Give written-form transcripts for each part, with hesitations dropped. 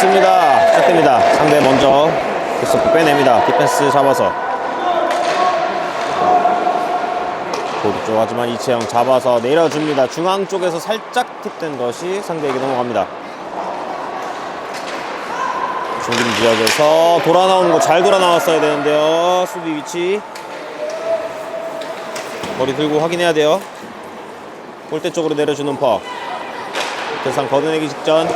좋습니다. 시작됩니다. 상대 먼저 계속 빼냅니다. 디펜스 잡아서 보드 쪽, 하지만 이채영 잡아서 내려줍니다. 중앙 쪽에서 살짝 팁된 것이 상대에게 넘어갑니다. 중심 지역에서 돌아 나오는 거 잘 돌아 나왔어야 되는데요. 수비 위치 머리 들고 확인해야 돼요. 골대 쪽으로 내려주는 퍽. 대상 걷어내기 직전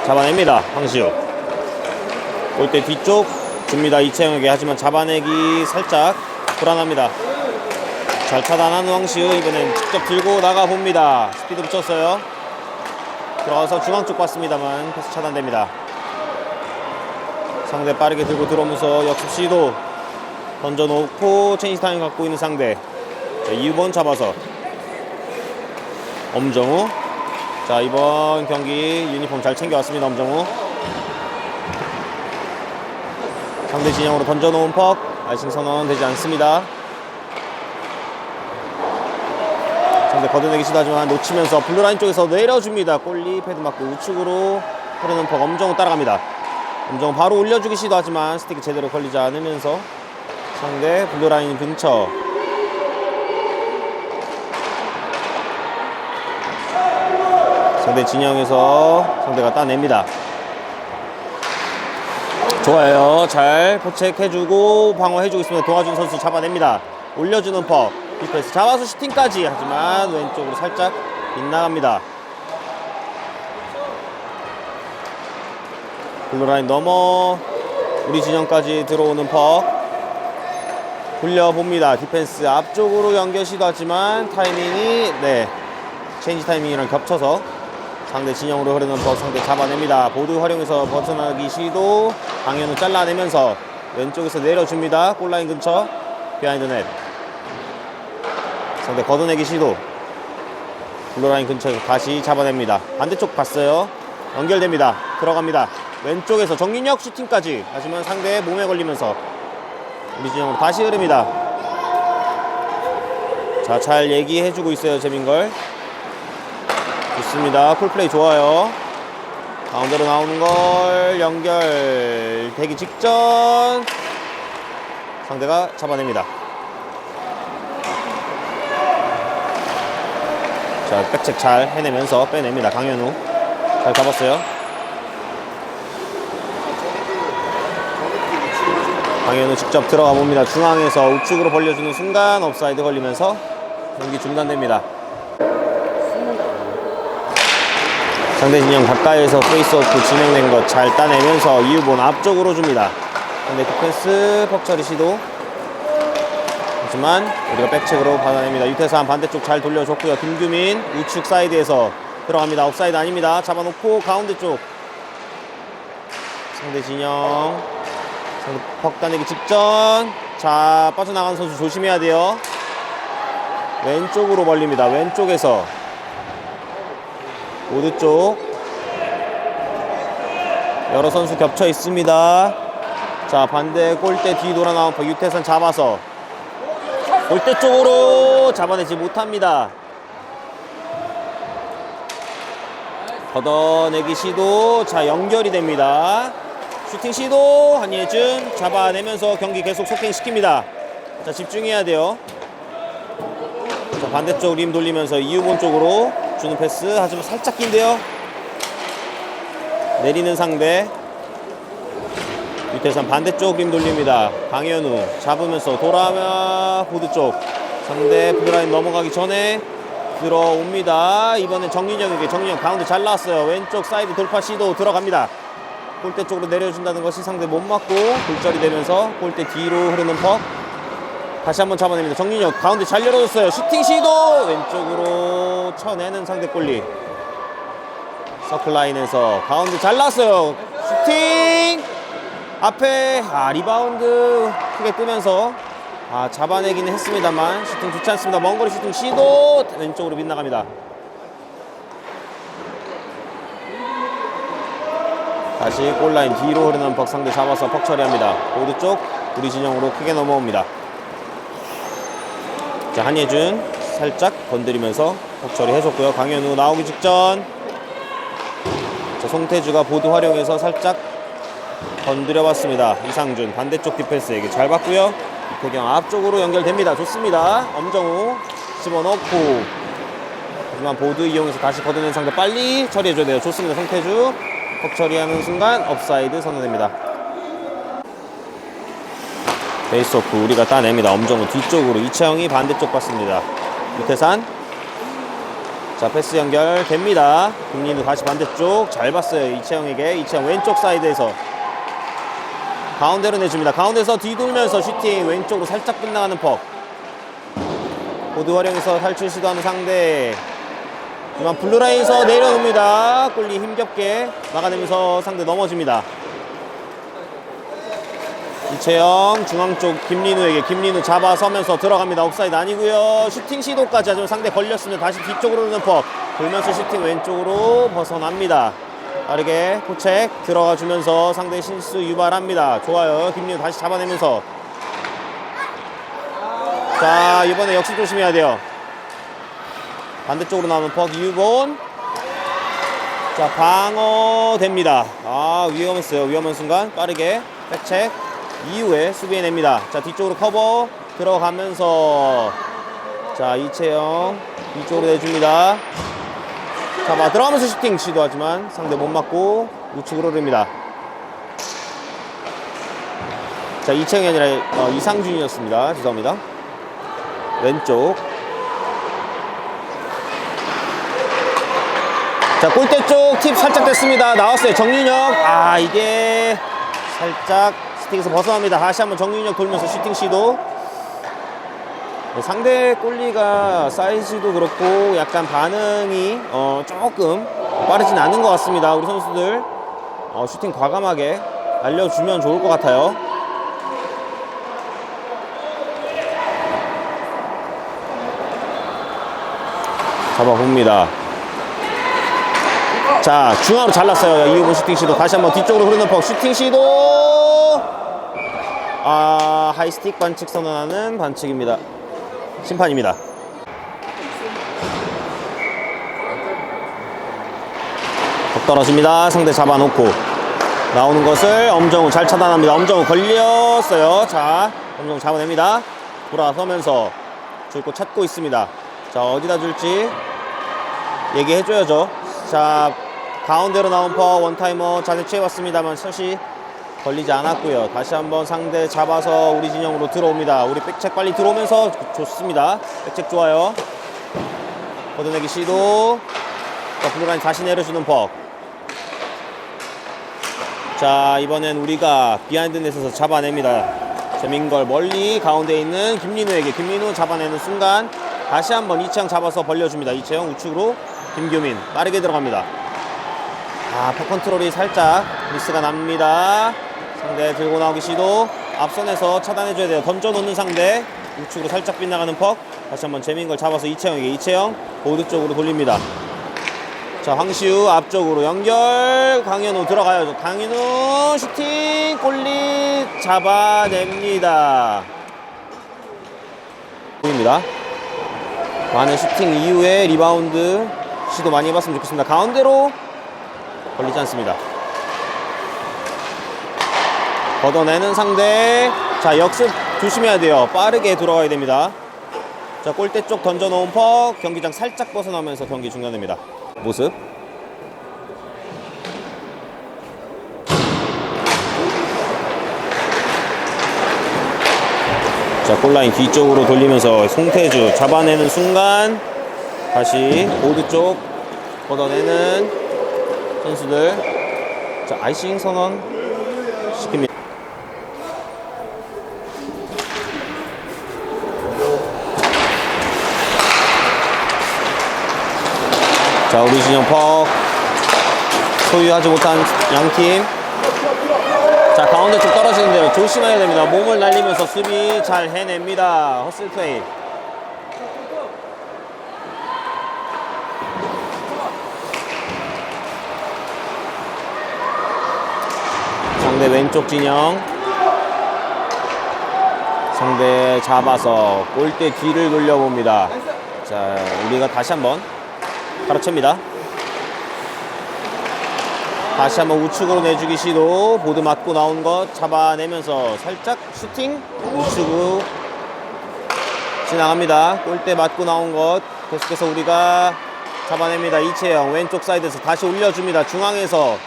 잡아냅니다. 황시우. 골대 뒤쪽 줍니다. 이채영에게. 하지만 잡아내기 살짝 불안합니다. 잘 차단하는 황시우. 이번엔 직접 들고 나가봅니다. 스피드 붙였어요. 들어가서 중앙 쪽 봤습니다만 패스 차단됩니다. 상대 빠르게 들고 들어오면서 역습 시도 던져놓고 체인지 타임 갖고 있는 상대. 자, 2번 잡아서 엄정우. 자, 이번 경기 유니폼 잘 챙겨왔습니다. 엄정우. 상대 진영으로 던져놓은 퍽. 아이싱 선언 되지 않습니다. 상대 걷어내기 시도하지만 놓치면서 블루라인 쪽에서 내려줍니다. 골리 패드 맞고 우측으로 흐르는 퍽. 엄정우 따라갑니다. 엄정우 바로 올려주기 시도하지만 스틱이 제대로 걸리지 않으면서 상대 블루라인 근처. 상대 진영에서 상대가 따냅니다. 좋아요. 잘 포책해주고 방어해주고 있습니다. 도와준 선수 잡아냅니다. 올려주는 퍽. 디펜스 잡아서 슈팅까지. 하지만 왼쪽으로 살짝 빗나갑니다. 블루라인 넘어 우리 진영까지 들어오는 퍽. 굴려봅니다. 디펜스 앞쪽으로 연결 시도하지만 타이밍이 체인지 타이밍이랑 겹쳐서 상대 진영으로 흐르는 퍽. 상대 잡아냅니다. 보드 활용해서 벗어나기 시도. 강현우 잘라내면서 왼쪽에서 내려줍니다. 골라인 근처 비하인드 넷. 상대 걷어내기 시도. 블루라인 근처에서 다시 잡아냅니다. 반대쪽 봤어요. 연결됩니다. 들어갑니다. 왼쪽에서 정민혁 슈팅까지. 하지만 상대의 몸에 걸리면서 우리 진영으로 다시 흐릅니다. 자, 잘 얘기해주고 있어요. 재민걸. 좋습니다. 콜플레이 좋아요. 가운데로 나오는 걸 연결되기 직전 상대가 잡아냅니다. 자, 백책 잘 해내면서 빼냅니다. 강현우 잘 잡았어요. 강현우 직접 들어가 봅니다. 중앙에서 우측으로 벌려주는 순간 옵사이드 걸리면서 경기 중단됩니다. 상대 진영 가까이에서 페이스오프 진행된 것 잘 따내면서 이유본 앞쪽으로 줍니다. 상대 디펜스 퍽 처리 시도. 하지만 우리가 백책으로 받아냅니다. 유태산 반대쪽 잘 돌려줬고요. 김규민 우측 사이드에서 들어갑니다. 옵사이드 아닙니다. 잡아놓고 가운데 쪽 상대 진영. 상대 퍽 따내기 직전. 자, 빠져나가는 선수 조심해야 돼요. 왼쪽으로 벌립니다. 왼쪽에서 보드 쪽 여러 선수 겹쳐 있습니다. 자, 반대 골대 뒤 돌아 나온 퍽. 유태산 잡아서 골대 쪽으로 잡아내지 못합니다. 걷어내기 시도. 자, 연결이 됩니다. 슈팅 시도. 한예준 잡아내면서 경기 계속 속행시킵니다. 자, 집중해야 돼요. 자, 반대쪽 림 돌리면서 이유본 쪽으로 주는 패스. 하지만 살짝 긴데요. 내리는 상대. 유태산 반대쪽 림 돌립니다. 강현우 잡으면서 돌아오면 보드 쪽 상대 블루라인 넘어가기 전에 들어옵니다. 이번엔 정윤영에게. 정윤영 가운데 잘 나왔어요. 왼쪽 사이드 돌파 시도 들어갑니다. 골대 쪽으로 내려준다는 것이 상대 못 맞고 골절이 되면서 골대 뒤로 흐르는 퍽. 다시 한번 잡아냅니다. 정윤영 가운데 잘 열어줬어요. 슈팅 시도. 왼쪽으로 쳐내는 상대 골리. 서클라인에서 가운데 잘 나왔어요. 슈팅 앞에 리바운드 크게 뜨면서 잡아내기는 했습니다만 슈팅 좋지 않습니다. 먼거리 슈팅 시도. 왼쪽으로 빗나갑니다. 다시 골라인 뒤로 흐르는 퍽. 상대 잡아서 퍽 처리합니다. 보드 쪽 우리 진영으로 크게 넘어옵니다. 자, 한예준 살짝 건드리면서 퍽 처리 해줬고요. 강현우 나오기 직전 송태주가 보드 활용해서 살짝 건드려봤습니다. 이상준 반대쪽 디펜스에게 잘 봤고요. 이태경 앞쪽으로 연결됩니다. 좋습니다. 엄정우 집어넣고, 하지만 보드 이용해서 다시 걷어낸 상대 빨리 처리해줘야 돼요. 좋습니다. 송태주 턱 처리하는 순간 업사이드 선언됩니다. 베이스오프 우리가 따냅니다. 엄정우 뒤쪽으로, 이채영이 반대쪽 봤습니다. 유태산, 자 패스 연결됩니다. 김민우 다시 반대쪽 잘 봤어요. 이채영에게. 이채영 왼쪽 사이드에서 가운데로 내줍니다. 가운데서 뒤돌면서 슈팅, 왼쪽으로 살짝 빗나가는 퍽. 보드 활용해서 탈출 시도하는 상대. 하지만 블루라인에서 내려옵니다. 골리 힘겹게 막아내면서 상대 넘어집니다. 이채영 중앙쪽 김민우에게, 김민우 잡아서면서 들어갑니다. 옵사이드 아니고요. 슈팅 시도까지 하지만 상대 걸렸습니다. 다시 뒤쪽으로 오는 퍽, 돌면서 슈팅 왼쪽으로 벗어납니다. 빠르게 포책 들어가 주면서 상대 실수 유발합니다. 좋아요. 김민우 다시 잡아내면서, 자 이번에 역시 조심해야 돼요. 반대쪽으로 나오는 퍽, 이유곤, 자 방어됩니다. 아 위험했어요. 위험한 순간 빠르게 백책 이후에 수비해냅니다. 자 뒤쪽으로 커버 들어가면서, 자 이채영 이쪽으로 내줍니다. 잡아 들어가면서 슈팅 시도하지만 상대 못 맞고 우측으로 흐릅니다. 자 이채영이 아니라 이상준이었습니다. 죄송합니다. 왼쪽, 자 골대 쪽 팁 살짝 됐습니다. 나왔어요. 정윤혁, 아 이게 살짝 슈팅에서 벗어납니다. 다시 한번 정윤혁 돌면서 슈팅 시도. 상대 골리가 사이즈도 그렇고 약간 반응이 조금 빠르진 않은 것 같습니다. 우리 선수들 슈팅 과감하게 알려주면 좋을 것 같아요. 잡아봅니다. 자 중앙으로 잘랐어요. 이후본 슈팅 시도. 다시 한번 뒤쪽으로 흐르는 퍽, 슈팅 시도. 아 하이스틱 반칙 선언하는 반칙입니다. 심판입니다. 턱 떨어집니다. 상대 잡아놓고 나오는 것을 엄정우 잘 차단합니다. 엄정우 걸렸어요. 자 엄정우 잡아냅니다. 돌아서면서 줄 곳 찾고 있습니다. 자 어디다 줄지 얘기해줘야죠. 자 가운데로 나온 퍽, 원타이머 자세 취해봤습니다만 샷이 걸리지 않았고요. 다시 한번 상대 잡아서 우리 진영으로 들어옵니다. 우리 백책 빨리 들어오면서 좋습니다. 백책 좋아요. 걷어내기 시도. 자 블루라인 다시 내려주는 퍽. 자 이번엔 우리가 비하인드 넷에서 잡아냅니다. 재민걸 멀리 가운데 있는 김민우에게, 김민우 잡아내는 순간 다시 한번 이채영 잡아서 벌려줍니다. 이채영 우측으로 김규민 빠르게 들어갑니다. 아 퍽 컨트롤이 살짝 미스가 납니다. 상대 들고 나오기 시도. 앞선에서 차단해줘야 돼요. 던져놓는 상대 우측으로 살짝 빗나가는 퍽. 다시 한번 재민걸 잡아서 이채영에게, 이채영 보드 쪽으로 돌립니다. 자 황시우 앞쪽으로 연결, 강현우 들어가요. 강현우 슈팅, 골리 잡아냅니다. 보입니다. 많은 슈팅 이후에 리바운드 시도 많이 해봤으면 좋겠습니다. 가운데로 걸리지 않습니다. 걷어내는 상대. 자 역습 조심해야 돼요. 빠르게 돌아가야 됩니다. 자 골대 쪽 던져놓은 퍽, 경기장 살짝 벗어나면서 경기 중단됩니다. 모습. 자 골라인 뒤쪽으로 돌리면서 송태주 잡아내는 순간 다시 보드 쪽 걷어내는 선수들. 자 아이싱 선언 시킵니다. 자 우리 진영 퍽 소유하지 못한 양팀. 자 가운데 쪽 떨어지는 대로 조심해야 됩니다. 몸을 날리면서 수비 잘 해냅니다. 허슬 플레이. 상대 왼쪽 진영, 상대 잡아서 골대 뒤를 돌려봅니다. 자 우리가 다시 한번 가로챕니다. 다시 한번 우측으로 내주기 시도. 보드 맞고 나온 것 잡아내면서 살짝 슈팅. 우측으로 지나갑니다. 골대 맞고 나온 것 계속해서 우리가 잡아냅니다. 이채영 왼쪽 사이드에서 다시 올려줍니다. 중앙에서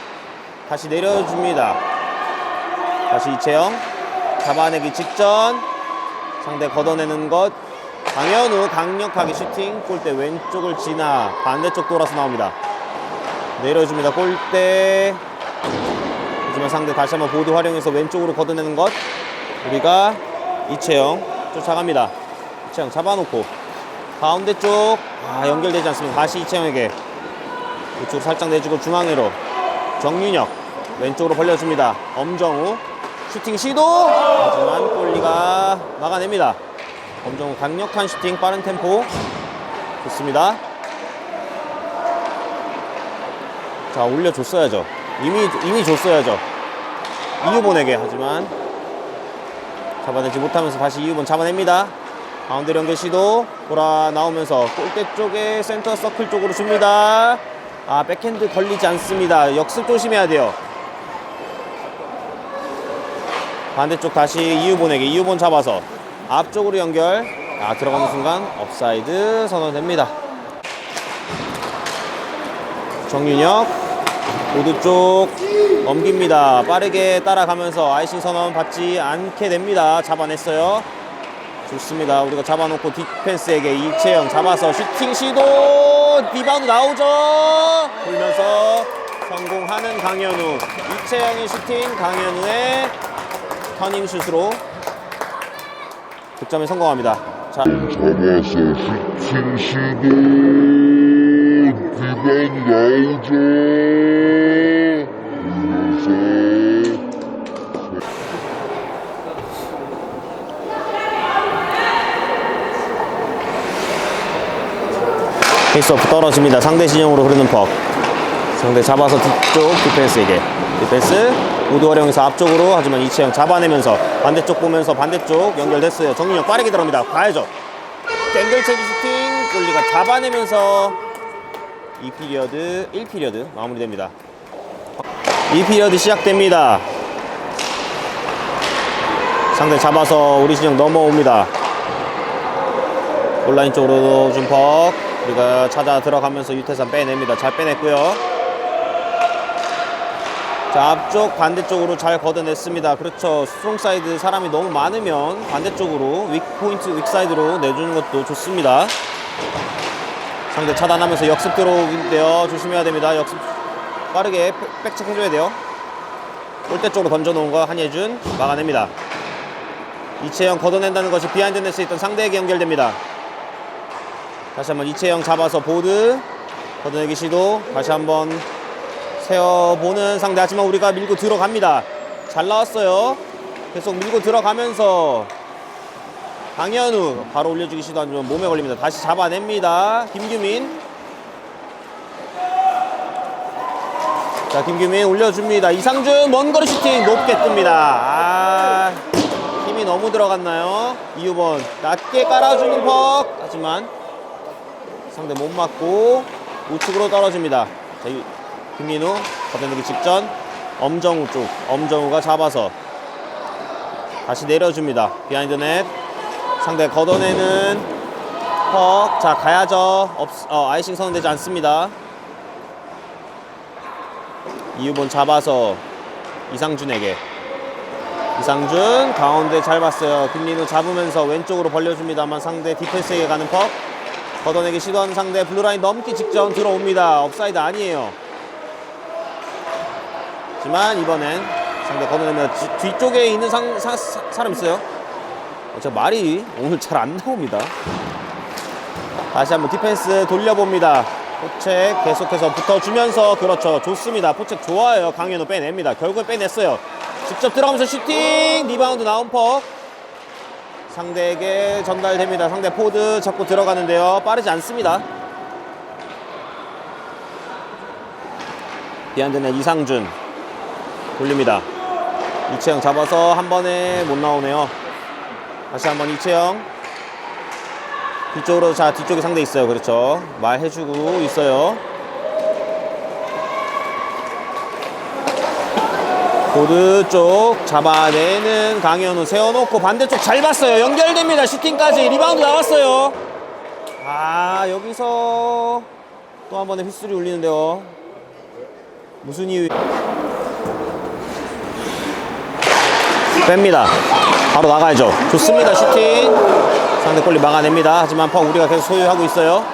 다시 내려줍니다. 다시 이채영 잡아내기 직전 상대 걷어내는 것. 강현우 강력하게 슈팅. 골대 왼쪽을 지나 반대쪽 돌아서 나옵니다. 내려줍니다. 골대. 하지만 상대 다시 한번 보드 활용해서 왼쪽으로 걷어내는 것. 우리가 이채영 쫓아갑니다. 이채영 잡아놓고 가운데 쪽 연결되지 않습니다. 다시 이채영에게 우측으로 살짝 내주고 중앙으로 정윤혁 왼쪽으로 벌려줍니다. 엄정우 슈팅 시도. 하지만 골리가 막아냅니다. 엄정우 강력한 슈팅. 빠른 템포 좋습니다. 자, 올려줬어야죠. 이미 줬어야죠. 이유본에게. 하지만 잡아내지 못하면서 다시 이유본 잡아냅니다. 가운데 연결 시도. 돌아 나오면서 골대 쪽에 센터 서클 쪽으로 줍니다. 백핸드 걸리지 않습니다. 역습 조심해야 돼요. 반대쪽 다시 이유본에게. 이유본 잡아서 앞쪽으로 연결. 들어가는 순간 업사이드 선언됩니다. 정윤혁 보드 쪽 넘깁니다. 빠르게 따라가면서 아이싱 선언 받지 않게 됩니다. 잡아냈어요. 좋습니다. 우리가 잡아놓고 디펜스에게 이채영 잡아서 슈팅 시도. 리바운드 나오죠. 돌면서 성공하는 강현우. 이채영의 슈팅, 강현우의 터닝 슛으로 득점에 성공합니다. 자, 잡아서 슈팅 시도. 리바운드 나오죠. 페이스오프 떨어집니다. 상대 진영으로 흐르는 퍽. 상대 잡아서 뒤쪽 디펜스에게. 디펜스 우드 활용해서 앞쪽으로. 하지만 이채영 잡아내면서 반대쪽 보면서 반대쪽 연결됐어요. 정윤혁 빠르게 들어갑니다. 가야죠. 앵글 체지 슈팅. 골리가 잡아내면서 1피리어드 마무리됩니다. 2피리어드 시작됩니다. 상대 잡아서 우리 진영 넘어옵니다. 온라인 쪽으로 준 퍽. 우리가 찾아 들어가면서 유태산 빼냅니다. 잘 빼냈고요. 자, 앞쪽 반대쪽으로 잘 걷어냈습니다. 그렇죠. 스트롱 사이드 사람이 너무 많으면 반대쪽으로 윅포인트 윅사이드로 내주는 것도 좋습니다. 상대 차단하면서 역습 들어오긴데요. 조심해야 됩니다. 역습 빠르게 백체크 해줘야 돼요. 골대 쪽으로 던져놓은 거 한예준 막아냅니다. 이채영 걷어낸다는 것이 비하인드 넷에 있던 상대에게 연결됩니다. 다시 한번 이채영 잡아서 보드 걷어내기 시도. 다시 한번 세어보는 상대. 하지만 우리가 밀고 들어갑니다. 잘 나왔어요. 계속 밀고 들어가면서 강현우 바로 올려주기 시도하지만 몸에 걸립니다. 다시 잡아냅니다. 김규민. 자, 김규민 올려줍니다. 이상준 먼거리 슈팅 높게 뜹니다. 힘이 너무 들어갔나요? 이유번 낮게 깔아주는 퍽. 하지만 상대 못 맞고 우측으로 떨어집니다. 자, 김민우 걷어내기 직전 엄정우 쪽. 엄정우가 잡아서 다시 내려줍니다. 비하인드 넷. 상대 걷어내는 퍽. 자, 가야죠. 아이싱 선언되지 않습니다. 이유본 잡아서 이상준에게. 이상준 가운데 잘 봤어요. 김민우 잡으면서 왼쪽으로 벌려줍니다만 상대 디펜스에게 가는 퍽. 걷어내기 시도하는 상대 블루라인 넘기 직전 들어옵니다. 업사이드 아니에요. 하지만 이번엔 상대 걷어내면 뒤쪽에 있는 사람 있어요. 저 말이 오늘 잘 안 나옵니다. 다시 한번 디펜스 돌려봅니다. 포책 계속해서 붙어주면서. 그렇죠. 좋습니다. 포책 좋아요. 강현우 빼냅니다. 결국엔 빼냈어요. 직접 들어가면서 슈팅. 리바운드 나온 퍽. 상대에게 전달됩니다. 상대 포드 잡고 들어가는데요. 빠르지 않습니다. 비하인드는 이상준 돌립니다. 이채영 잡아서 한 번에 못 나오네요. 다시 한번 이채영 뒤쪽으로. 자, 뒤쪽에 상대 있어요. 그렇죠. 말해주고 있어요. 보드 쪽 잡아내는 강현우 세워놓고 반대쪽 잘 봤어요. 연결됩니다. 슈팅까지 리바운드 나왔어요. 아, 여기서 또 한 번의 휘슬이 울리는데요. 무슨 이유? 뺍니다. 바로 나가야죠. 좋습니다. 슈팅. 상대 골리 막아냅니다. 하지만 퍽 우리가 계속 소유하고 있어요.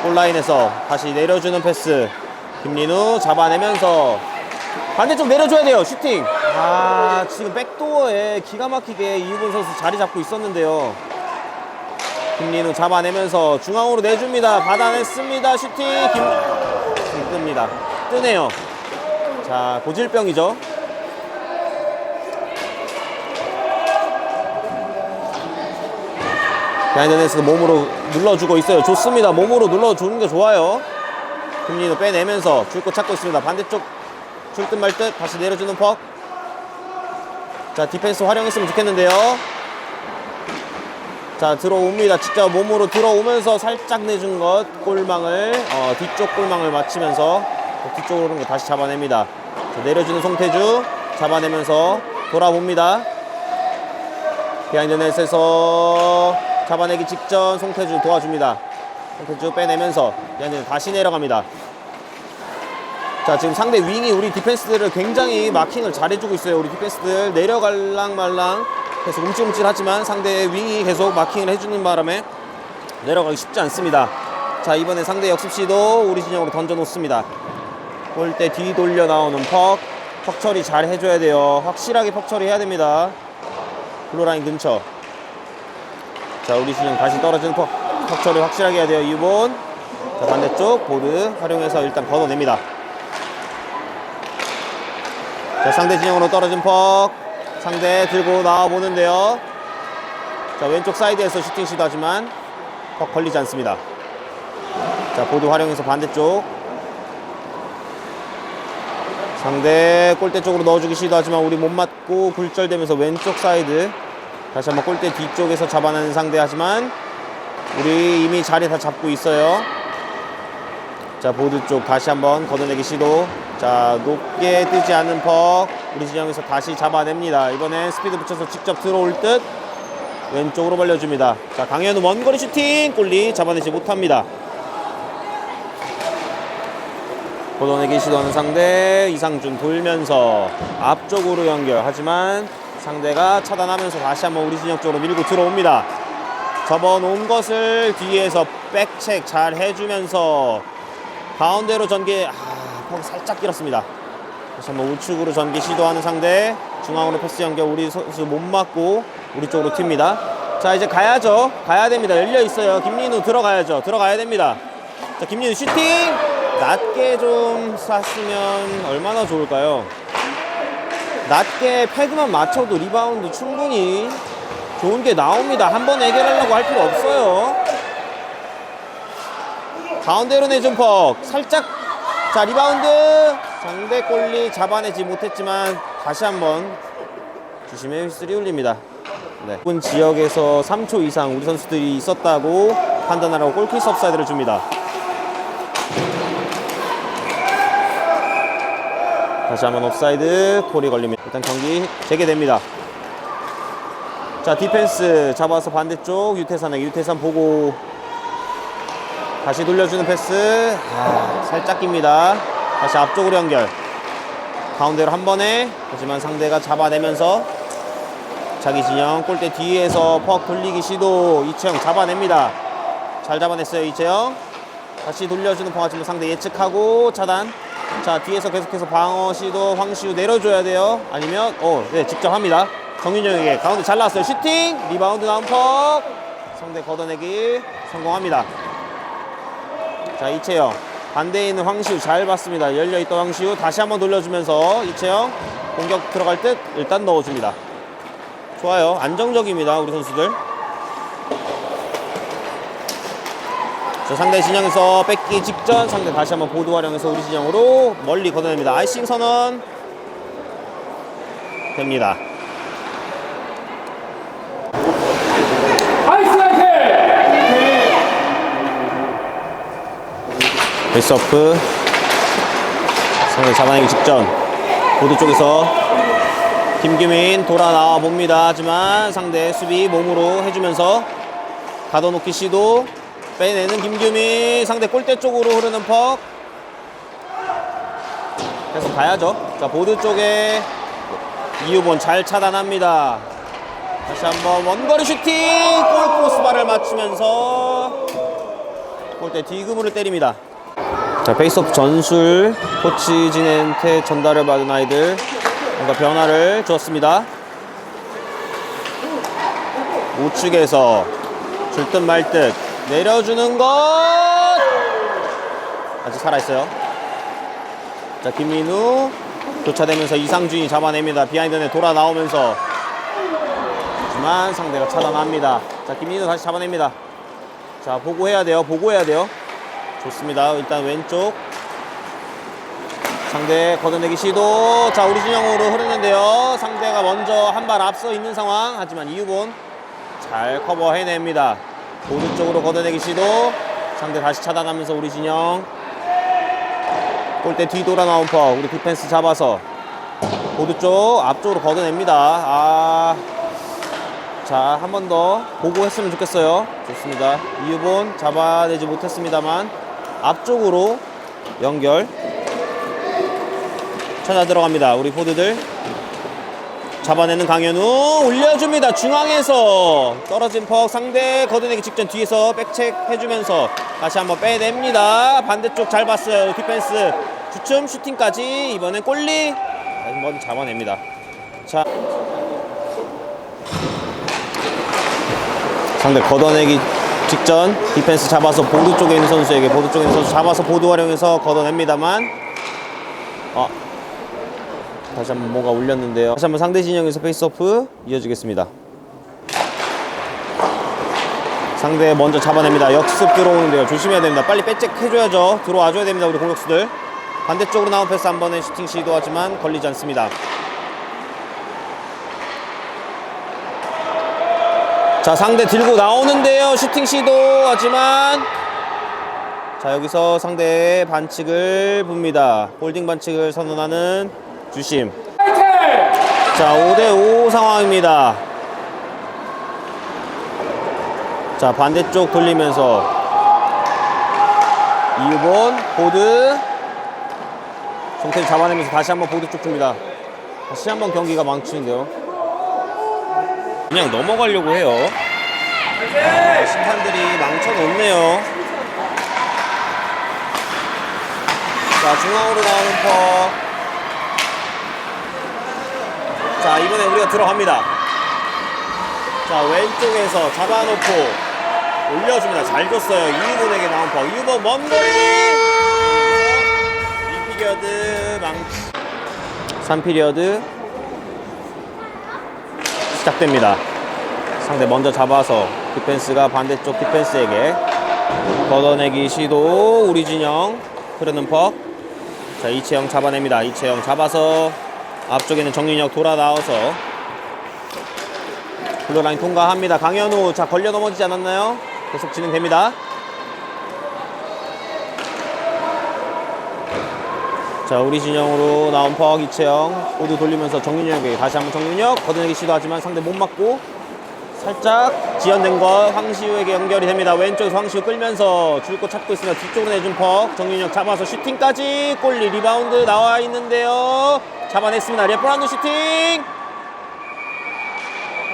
골라인에서 다시 내려주는 패스. 김민우 잡아내면서 반대쪽 내려줘야 돼요. 슈팅. 아, 지금 백도어에 기가 막히게 이우근 선수 자리 잡고 있었는데요. 김민우 잡아내면서 중앙으로 내줍니다. 받아냈습니다. 슈팅. 뜹니다. 뜨네요. 자, 고질병이죠. 야이너네스도 몸으로 눌러주고 있어요. 좋습니다. 몸으로 눌러주는 게 좋아요. 김민우 빼내면서 줄 거 찾고 있습니다. 반대쪽 줄 듯 말 듯 다시 내려주는 퍽. 자, 디펜스 활용했으면 좋겠는데요. 자, 들어옵니다. 직접 몸으로 들어오면서 살짝 내준 것 골망을 뒤쪽 골망을 맞추면서 뒤쪽으로 오는 거 다시 잡아냅니다. 자, 내려주는 송태주 잡아내면서 돌아봅니다. 비하인드 넷에서 잡아내기 직전 송태주 도와줍니다. 송태주 빼내면서 비하인드 다시 내려갑니다. 자, 지금 상대 윙이 우리 디펜스들을 굉장히 마킹을 잘해주고 있어요. 우리 디펜스들 내려갈랑 말랑 계속 움찔움찔하지만 상대의 윙이 계속 마킹을 해주는 바람에 내려가기 쉽지 않습니다. 자, 이번에 상대 역습 시도 우리 진영으로 던져놓습니다. 골대 뒤 돌려 나오는 퍽 처리 잘 해줘야 돼요. 확실하게 퍽 처리 해야 됩니다. 블루라인 근처. 자, 우리 진영 다시 떨어지는 퍽 처리 확실하게 해야 돼요. 이번. 자, 반대쪽 보드 활용해서 일단 걷어냅니다. 자, 상대 진영으로 떨어진 퍽 상대 들고 나와보는데요. 자, 왼쪽 사이드에서 슈팅 시도하지만 퍽 걸리지 않습니다. 자, 보드 활용해서 반대쪽 상대 골대 쪽으로 넣어주기 시도하지만 우리 못 맞고 굴절되면서 왼쪽 사이드 다시 한번 골대 뒤쪽에서 잡아내는 상대. 하지만 우리 이미 자리 다 잡고 있어요. 자, 보드 쪽 다시 한번 걷어내기 시도. 자, 높게 뜨지 않는 퍽 우리 진영에서 다시 잡아냅니다. 이번엔 스피드 붙여서 직접 들어올 듯 왼쪽으로 벌려줍니다. 자, 강현우 먼거리 슈팅 골리 잡아내지 못합니다. 걷어내기 시도하는 상대 이상준 돌면서 앞쪽으로 연결. 하지만 상대가 차단하면서 다시 한번 우리 진영 쪽으로 밀고 들어옵니다. 접어놓은 것을 뒤에서 백체크 잘 해주면서 가운데로 전개. 퍽 살짝 길었습니다. 다시 한번 우측으로 전개 시도하는 상대. 중앙으로 패스 연결. 우리 선수 못 맞고 우리 쪽으로 튑니다. 자, 이제 가야죠. 가야 됩니다. 열려 있어요. 김민우 들어가야죠. 들어가야 됩니다. 자, 김민우 슈팅 낮게 좀 쐈으면 얼마나 좋을까요? 낮게 패드만 맞춰도 리바운드 충분히 좋은 게 나옵니다. 한 번 해결하려고 할 필요 없어요. 가운데로 내준 퍽 살짝. 자, 리바운드 상대 골리 잡아내지 못했지만 다시 한번 주심의 휘슬이 울립니다. 네. 본 지역에서 3초 이상 우리 선수들이 있었다고 판단하라고 골키스 업사이드를 줍니다. 다시 한번 옵사이드 콜이 걸립니다. 일단 경기 재개됩니다. 자, 디펜스 잡아서 반대쪽 유태산에게. 유태산 보고 다시 돌려주는 패스. 살짝 깁니다. 다시 앞쪽으로 연결. 가운데로 한 번에. 하지만 상대가 잡아내면서 자기 진영 골대 뒤에서 퍽 돌리기 시도. 이채영 잡아냅니다. 잘 잡아냈어요. 이채영 다시 돌려주는 퍽. 하지만 상대 예측하고 차단. 자, 뒤에서 계속해서 방어 시도. 황시우 내려줘야 돼요. 아니면 네, 직접 합니다. 정윤정에게 가운데 잘 나왔어요. 슈팅 리바운드 나온 퍽 상대 걷어내기 성공합니다. 자, 이채영 반대에 있는 황시우 잘 봤습니다. 열려있던 황시우 다시 한번 돌려주면서 이채영 공격 들어갈 듯 일단 넣어줍니다. 좋아요. 안정적입니다. 우리 선수들. 자, 상대 진영에서 뺏기 직전 상대 다시 한번 보드 활용해서 우리 진영으로 멀리 걷어냅니다. 아이싱 선언 됩니다. 베이스오프 상대 잡아내기 직전 보드 쪽에서 김규민 돌아 나와 봅니다. 하지만 상대 수비 몸으로 해주면서 가둬놓기 시도. 빼내는 김규민. 상대 골대 쪽으로 흐르는 퍽. 계속 가야죠. 자, 보드 쪽에 이유본 잘 차단합니다. 다시 한번 원거리 슈팅. 골 크로스바를 맞추면서 골대 뒤그물을 때립니다. 자, 페이스오프 전술. 코치 진한테 전달을 받은 아이들 뭔가 변화를 주었습니다. 우측에서 줄 듯 말 듯 내려주는 것. 아직 살아있어요. 자, 김민우 교차되면서 이상준이 잡아냅니다. 비하인드에 돌아 나오면서, 하지만 상대가 차단합니다. 자, 김민우 다시 잡아냅니다. 자, 보고해야 돼요. 보고해야 돼요. 좋습니다. 일단 왼쪽 상대 걷어내기 시도. 자, 우리진영으로 흐르는데요. 상대가 먼저 한 발 앞서 있는 상황. 하지만 이유본 잘 커버해냅니다. 보드 쪽으로 걷어내기 시도. 상대 다시 차단하면서 우리진영 골대 뒤 돌아 나온 퍽. 우리 디펜스 잡아서 보드 쪽 앞쪽으로 걷어냅니다. 자, 한 번 더 보고했으면 좋겠어요. 좋습니다. 이유본 잡아내지 못했습니다만 앞쪽으로 연결 찾아 들어갑니다. 우리 포드들 잡아내는 강현우 올려줍니다. 중앙에서 떨어진 퍽. 상대 걷어내기 직전 뒤에서 백책 해주면서 다시 한번 빼냅니다. 반대쪽 잘 봤어요. 디펜스 주춤 슈팅까지. 이번엔 골리 한번 잡아냅니다. 자, 상대 걷어내기 직전 디펜스 잡아서 보드 쪽에 있는 선수에게, 보드 쪽에 있는 선수 잡아서 보드 활용해서 걷어냅니다만 다시 한번 뭔가 올렸는데요. 다시 한번 상대 진영에서 페이스오프 이어지겠습니다. 상대 먼저 잡아냅니다. 역습 들어오는데요. 조심해야 됩니다. 빨리 빼짝 해줘야죠. 들어와줘야 됩니다. 우리 공격수들. 반대쪽으로 나온 패스 한 번에 슈팅 시도하지만 걸리지 않습니다. 자, 상대 들고 나오는데요. 슈팅 시도하지만, 자, 여기서 상대의 반칙을 봅니다. 홀딩 반칙을 선언하는 주심. 자, 5대5 상황입니다. 자, 반대쪽 돌리면서 이유본 보드. 송태주 잡아내면서 다시 한번 보드 쪽 줍니다. 다시 한번 경기가 망치는데요. 그냥 넘어가려고 해요. 심판들이 망쳐놓네요. 자, 중앙으로 나오는 퍽. 자, 이번에 우리가 들어갑니다. 자, 왼쪽에서 잡아놓고 올려줍니다. 잘 줬어요. 이유본에게 나온 퍽. 이유본 먼 거리. 2피리어드 망치. 3피리어드 시작됩니다. 상대 먼저 잡아서 디펜스가 반대쪽 디펜스에게 걷어내기 시도. 우리 진영 흐르는 퍽. 자, 이채영 잡아냅니다. 이채영 잡아서 앞쪽에는 정윤혁 돌아 나와서 블루라인 통과합니다. 강현우. 자, 걸려 넘어지지 않았나요? 계속 진행됩니다. 자, 우리 진영으로 나온 퍽. 이채영 모두 돌리면서 정윤혁에게 다시 한번 정윤혁 걷어내기 시도하지만 상대 못 맞고 살짝 지연된 거 황시우에게 연결이 됩니다. 왼쪽에서 황시우 끌면서 줄 곳 찾고 있으며 뒤쪽으로 내준 퍽. 정윤혁 잡아서 슈팅까지. 골리 리바운드 나와 있는데요. 잡아냈습니다. 레프란드 슈팅.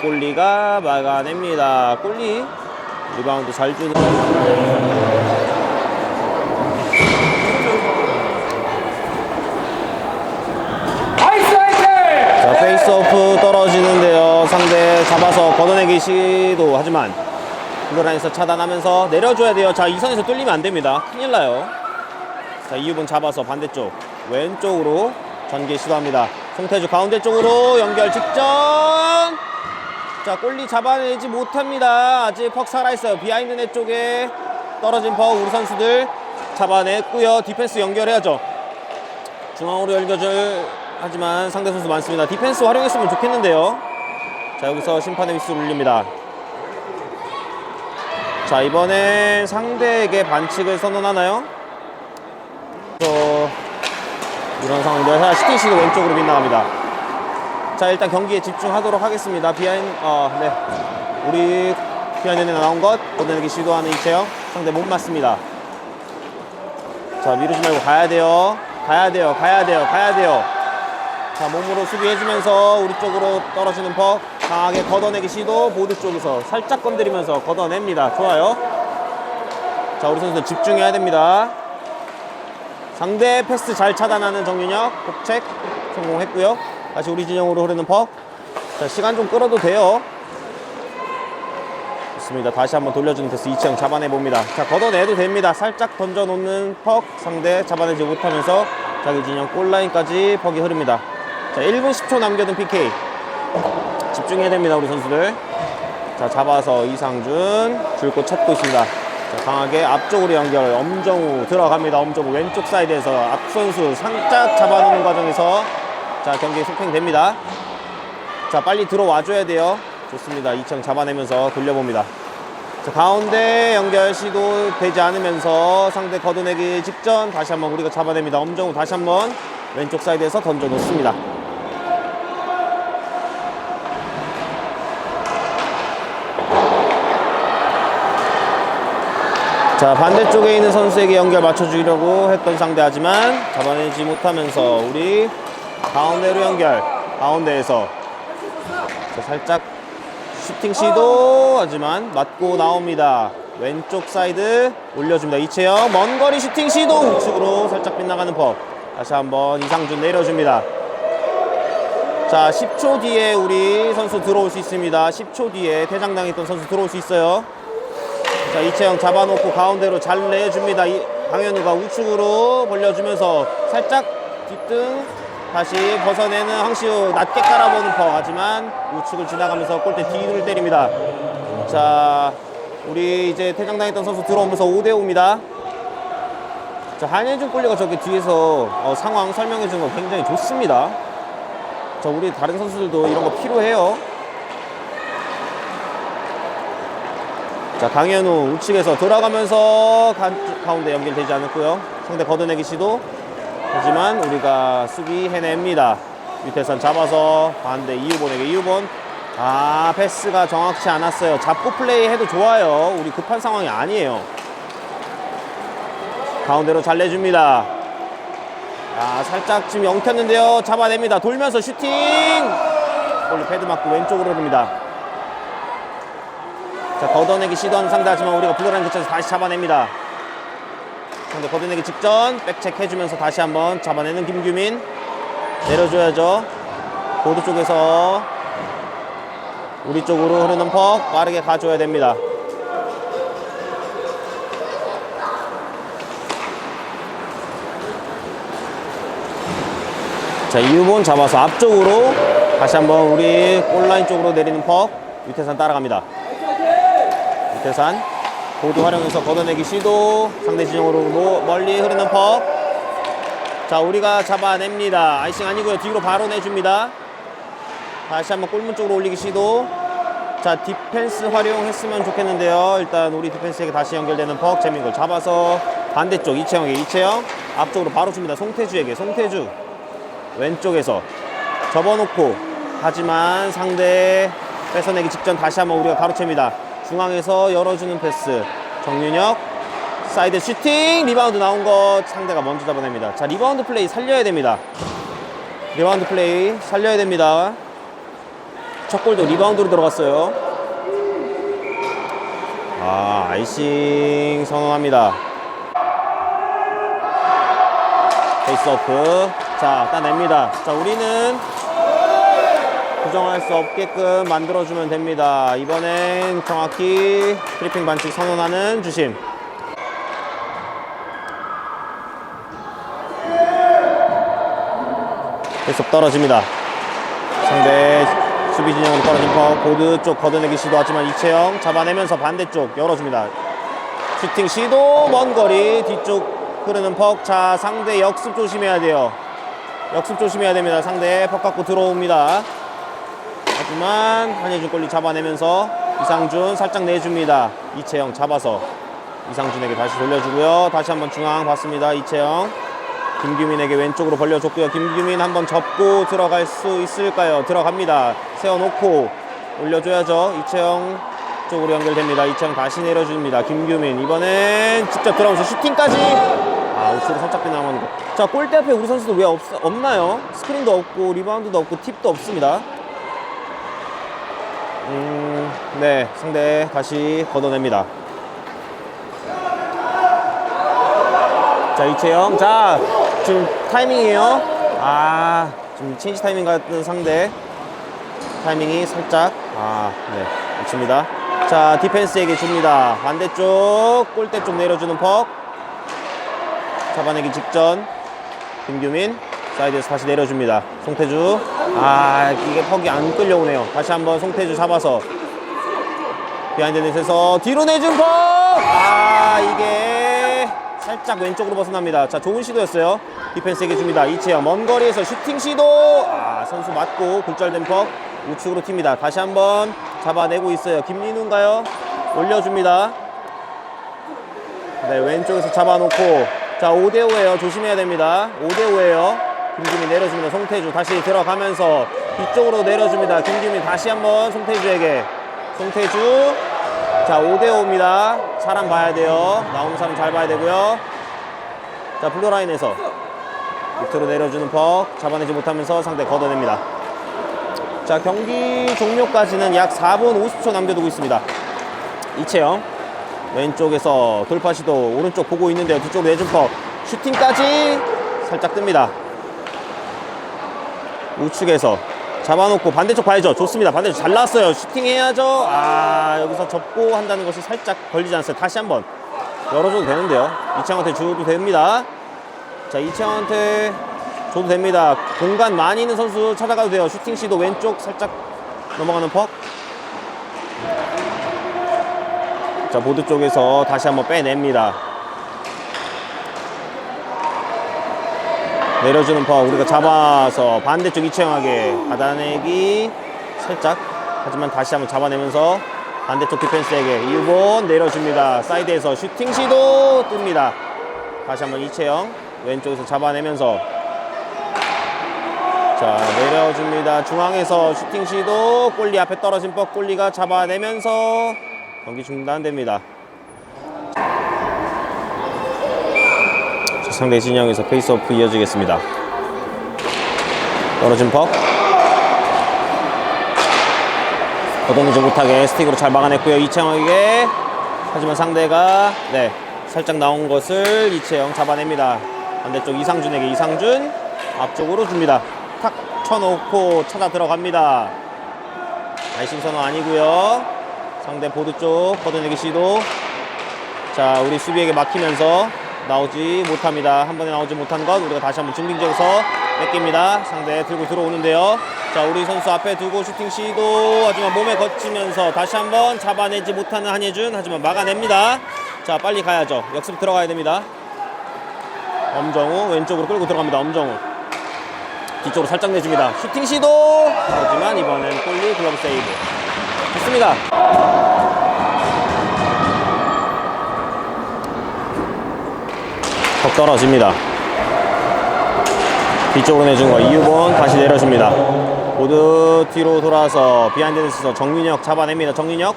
골리가 막아냅니다. 골리 리바운드 잘 주는. 자, 페이스오프 떨어지는데요. 상대 잡아서 걷어내기 시도. 하지만 블루라인에서 차단하면서 내려줘야 돼요. 자, 이 선에서 뚫리면 안 됩니다. 큰일 나요. 자, 이유분 잡아서 반대쪽 왼쪽으로 전개 시도합니다. 송태주 가운데 쪽으로 연결 직전. 자, 골리 잡아내지 못합니다. 아직 퍽 살아있어요. 비하인드 넷 쪽에 떨어진 퍽. 우리 선수들 잡아냈고요. 디펜스 연결해야죠. 중앙으로 연결을 하지만 상대 선수 많습니다. 디펜스 활용했으면 좋겠는데요. 자, 여기서 심판의 휘슬을 울립니다. 자, 이번엔 상대에게 반칙을 선언하나요? 이런 상황들. 슈팅 시도 왼쪽으로 빗나갑니다. 자, 일단 경기에 집중하도록 하겠습니다. 네. 우리 비하인드에 나온 것 걷어내기 시도하는 이채영. 상대 못 맞습니다. 자, 미루지 말고 가야 돼요. 가야 돼요. 자, 몸으로 수비해주면서 우리 쪽으로 떨어지는 퍽. 강하게 걷어내기 시도. 보드 쪽에서 살짝 건드리면서 걷어냅니다. 좋아요. 자, 우리 선수들 집중해야 됩니다. 상대 패스 잘 차단하는 정윤혁. 복책 성공했고요. 다시 우리 진영으로 흐르는 퍽. 자, 시간 좀 끌어도 돼요. 좋습니다. 다시 한번 돌려주는 패스 이채영 잡아내봅니다. 자, 걷어내도 됩니다. 살짝 던져놓는 퍽. 상대 잡아내지 못하면서 자기 진영 골라인까지 퍽이 흐릅니다. 자, 1분 10초 남겨둔 PK. 집중해야 됩니다, 우리 선수들. 자, 잡아서 이상준 줄 곳 찾고 있습니다. 자, 강하게 앞쪽으로 연결. 엄정우 들어갑니다. 엄정우 왼쪽 사이드에서 앞 선수 살짝 잡아놓는 과정에서 자, 경기에 속행됩니다. 자, 빨리 들어와줘야 돼요. 좋습니다. 이채영 잡아내면서 돌려봅니다. 자, 가운데 연결 시도 되지 않으면서 상대 걷어내기 직전 다시 한번 우리가 잡아냅니다. 엄정우 다시 한번 왼쪽 사이드에서 던져 놓습니다. 자, 반대쪽에 있는 선수에게 연결 맞춰주려고 했던 상대 하지만 잡아내지 못하면서 우리 가운데로 연결. 가운데에서 자, 살짝 슈팅 시도 하지만 맞고 나옵니다. 왼쪽 사이드 올려줍니다. 이채영 먼 거리 슈팅 시도 우측으로 살짝 빗나가는 퍽. 다시 한번 이상준 내려줍니다. 자, 10초 뒤에 우리 선수 들어올 수 있습니다. 10초 뒤에 퇴장당했던 선수 들어올 수 있어요. 자, 이채영 잡아놓고 가운데로 잘 내줍니다. 강현우가 우측으로 벌려주면서 살짝 뒷등 다시 벗어내는 황시우 낮게 깔아보는 퍽. 하지만 우측을 지나가면서 골대 뒤를 때립니다. 자, 우리 이제 퇴장당했던 선수 들어오면서 5대5입니다. 자, 한예준 골리가 저기 뒤에서 상황 설명해 주는 거 굉장히 좋습니다. 자, 우리 다른 선수들도 이런 거 필요해요. 자, 강현우 우측에서 들어가면서 가운데 연결되지 않았고요. 상대 걷어내기 시도. 하지만 우리가 수비 해냅니다. 유태선 잡아서 반대 이유본에게 이유본. 아, 패스가 정확치 않았어요. 잡고 플레이 해도 좋아요. 우리 급한 상황이 아니에요. 가운데로 잘 내줍니다. 아, 살짝 지금 영켰는데요. 잡아냅니다. 돌면서 슈팅. 골리 패드 맞고 왼쪽으로 흐릅니다. 자, 걷어내기 시도하는 상대 하지만 우리가 블루라인 근처에서 다시 잡아냅니다. 상대 걷어내기 직전 백체크 해주면서 다시 한번 잡아내는 김규민. 내려줘야죠. 보드 쪽에서 우리 쪽으로 흐르는 퍽 빠르게 가줘야 됩니다. 자, 이유본 잡아서 앞쪽으로 다시 한번 우리 골라인 쪽으로 내리는 퍽. 유태산 따라갑니다. 유태산 보드 활용해서 걷어내기 시도. 상대 진영으로 멀리 흐르는 퍽. 자, 우리가 잡아냅니다. 아이싱 아니고요. 뒤로 바로 내줍니다. 다시 한번 골문 쪽으로 올리기 시도. 자, 디펜스 활용했으면 좋겠는데요. 일단 우리 디펜스에게 다시 연결되는 퍽. 재민걸 잡아서 반대쪽 이채영에게 이채영 앞쪽으로 바로 줍니다. 송태주에게 송태주 왼쪽에서 접어놓고 하지만 상대 뺏어내기 직전 다시 한번 우리가 가로챕니다. 중앙에서 열어주는 패스. 정윤혁 사이드 슈팅. 리바운드 나온 것 상대가 먼저 잡아냅니다. 자, 리바운드 플레이 살려야 됩니다. 리바운드 플레이 살려야 됩니다. 첫 골도 리바운드로 들어갔어요. 아, 아이싱 선언합니다. 페이스오프. 자, 따냅니다. 자, 우리는 부정할 수 없게끔 만들어주면 됩니다. 이번엔 정확히 트리핑 반칙 선언하는 주심. 계속 떨어집니다. 상대 수비 진영으로 떨어진 퍽. 보드 쪽 걷어내기 시도하지만 이채영 잡아내면서 반대쪽 열어줍니다. 슈팅 시도. 먼 거리 뒤쪽 흐르는 퍽. 자, 상대 역습 조심해야 돼요. 역습 조심해야 됩니다. 상대 퍽 갖고 들어옵니다. 하지만 한예준 골리 잡아내면서 이상준 살짝 내줍니다. 이채영 잡아서 이상준에게 다시 돌려주고요. 다시 한번 중앙 봤습니다. 이채영 김규민에게 왼쪽으로 벌려줬고요. 김규민 한번 접고 들어갈 수 있을까요? 들어갑니다. 세워놓고 올려줘야죠. 이채영 쪽으로 연결됩니다. 이채영 다시 내려줍니다. 김규민 이번엔 직접 들어오면서 슈팅까지. 우측으로 살짝 빗나가는 거. 자, 골대 앞에 우리 선수들 왜 없나요? 스크린도 없고 리바운드도 없고 팁도 없습니다. 네, 상대 다시 걷어냅니다. 자, 이채영. 자, 지금 타이밍이에요. 지금 체인지 타이밍 같은 상대 타이밍이 살짝 네, 놓칩니다. 자, 디펜스에게 줍니다. 반대쪽 골대 쪽 내려주는 퍽. 잡아내기 직전 김규민 사이드에서 다시 내려줍니다. 송태주. 이게 퍽이 안 끌려오네요. 다시 한번 송태주 잡아서 비하인드 넷에서 뒤로 내준 퍽. 이게 살짝 왼쪽으로 벗어납니다. 자, 좋은 시도였어요. 디펜스에게 줍니다. 이채영 먼 거리에서 슈팅 시도. 선수 맞고 굴절된 퍽 우측으로 튑니다. 다시 한번 잡아내고 있어요. 김민우인가요? 올려줍니다. 네, 왼쪽에서 잡아놓고. 자, 5대5에요. 조심해야 됩니다. 5대5에요. 김규민 내려줍니다. 송태주 다시 들어가면서 뒤쪽으로 내려줍니다. 김규민 다시 한번 송태주에게. 송태주. 자, 5대5입니다. 사람 봐야 돼요. 나오는 사람 잘 봐야 되고요. 자, 블루라인에서 밑으로 내려주는 퍽 잡아내지 못하면서 상대 걷어냅니다. 자, 경기 종료까지는 약 4분 50초 남겨두고 있습니다. 이채영 왼쪽에서 돌파 시도 오른쪽 보고 있는데요. 뒤쪽으로 내준 퍽 슈팅까지 살짝 뜹니다. 우측에서 잡아놓고 반대쪽 봐야죠. 좋습니다. 반대쪽 잘 나왔어요. 슈팅 해야죠. 여기서 접고 한다는 것이 살짝 걸리지 않았어요. 다시 한번 열어줘도 되는데요. 이채영한테 줘도 됩니다. 자, 이채영한테 줘도 됩니다. 공간 많이 있는 선수 찾아가도 돼요. 슈팅 시도 왼쪽 살짝 넘어가는 퍽. 자, 보드 쪽에서 다시 한번 빼냅니다. 내려주는 퍽 우리가 잡아서 반대쪽 이채영에게 받아내기 살짝. 하지만 다시 한번 잡아내면서 반대쪽 디펜스에게 이유본 내려줍니다. 사이드에서 슈팅 시도 뜹니다. 다시 한번 이채영 왼쪽에서 잡아내면서 자, 내려줍니다. 중앙에서 슈팅 시도 골리 앞에 떨어진 퍽 골리가 잡아내면서 경기 중단됩니다. 자, 상대 진영에서 페이스오프 이어지겠습니다. 떨어진 퍽 걷어내지 못하게 스틱으로 잘 막아냈고요. 이채영에게. 하지만 상대가 살짝 나온 것을 이채영 잡아냅니다. 반대쪽 이상준에게. 이상준 앞쪽으로 줍니다. 탁 쳐놓고 찾아 들어갑니다. 아이싱 선호 아니고요. 상대 보드 쪽 걷어내기 시도. 자, 우리 수비에게 막히면서 나오지 못합니다. 한 번에 나오지 못한 것 우리가 다시 한번 중빙 지어서 뺏깁니다. 상대 들고 들어오는데요. 자, 우리 선수 앞에 두고 슈팅 시도. 하지만 몸에 거치면서 다시 한번 잡아내지 못하는 한예준. 하지만 막아냅니다. 자, 빨리 가야죠. 역습 들어가야 됩니다. 엄정우 왼쪽으로 끌고 들어갑니다. 엄정우 뒤쪽으로 살짝 내줍니다. 슈팅 시도. 하지만 이번엔 골리 글러브 세이브. 좋습니다. 턱 떨어집니다. 뒤쪽으로 내준 거 이유본 다시 내려줍니다. 모두 뒤로 돌아서 비하인드 넷에서 정민혁 잡아냅니다. 정민혁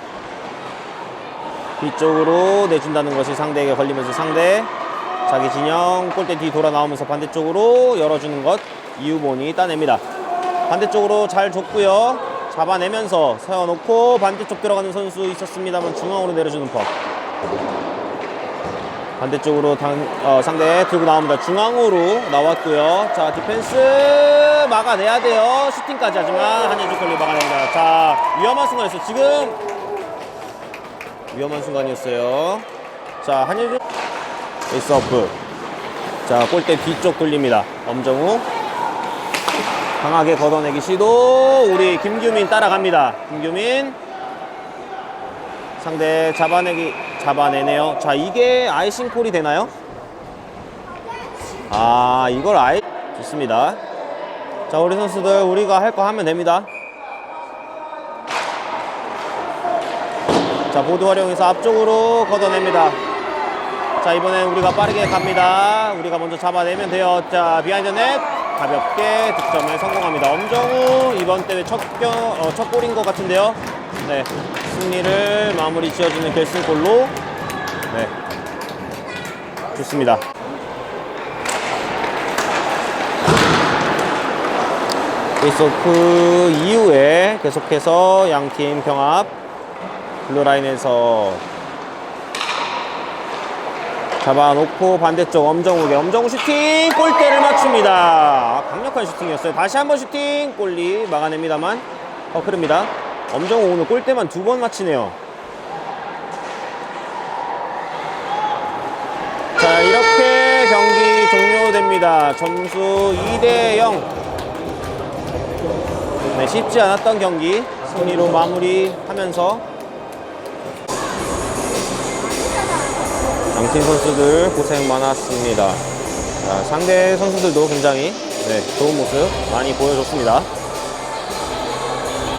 뒤쪽으로 내준다는 것이 상대에게 걸리면서 상대 자기 진영 골대 뒤 돌아 나오면서 반대쪽으로 열어주는 것 이유본이 따냅니다. 반대쪽으로 잘 줬고요. 잡아내면서 세워놓고 반대쪽 들어가는 선수 있었습니다만 중앙으로 내려주는 퍽. 반대쪽으로 상대 들고 나옵니다. 중앙으로 나왔고요. 자, 디펜스 막아내야 돼요. 슈팅까지. 하지만 한예준 골리 막아냅니다. 자, 위험한 순간이었어요. 지금 위험한 순간이었어요. 자, 한예준 페이스오프. 자, 골대 뒤쪽 돌립니다. 엄정우 강하게 걷어내기 시도. 우리 김규민 따라갑니다. 김규민 상대 잡아내네요. 자, 이게 아이싱 콜이 되나요? 이걸 좋습니다. 자, 우리 선수들 우리가 할 거 하면 됩니다. 자, 보드 활용해서 앞쪽으로 걷어냅니다. 자, 자, 이번엔 우리가 빠르게 갑니다. 우리가 먼저 잡아내면 돼요. 자, 비하인드 넷 가볍게 득점에 성공합니다. 엄정우 이번 대회 첫 골인 것 같은데요. 네, 승리를 마무리 지어주는 결승골로. 네, 좋습니다. 페이스오프 이후에 계속해서 양팀 경합. 블루라인에서 잡아놓고 반대쪽 엄정우에게 엄정우 슈팅 골대를 맞춥니다. 강력한 슈팅이었어요. 다시 한번 슈팅 골리 막아냅니다만 흐릅니다. 엄정우 오늘 골대만 2번 맞히네요. 자, 이렇게 경기 종료됩니다. 점수 2대0. 네, 쉽지 않았던 경기 승리로 마무리하면서 양팀 선수들 고생 많았습니다. 자, 상대 선수들도 굉장히 좋은 모습 많이 보여줬습니다.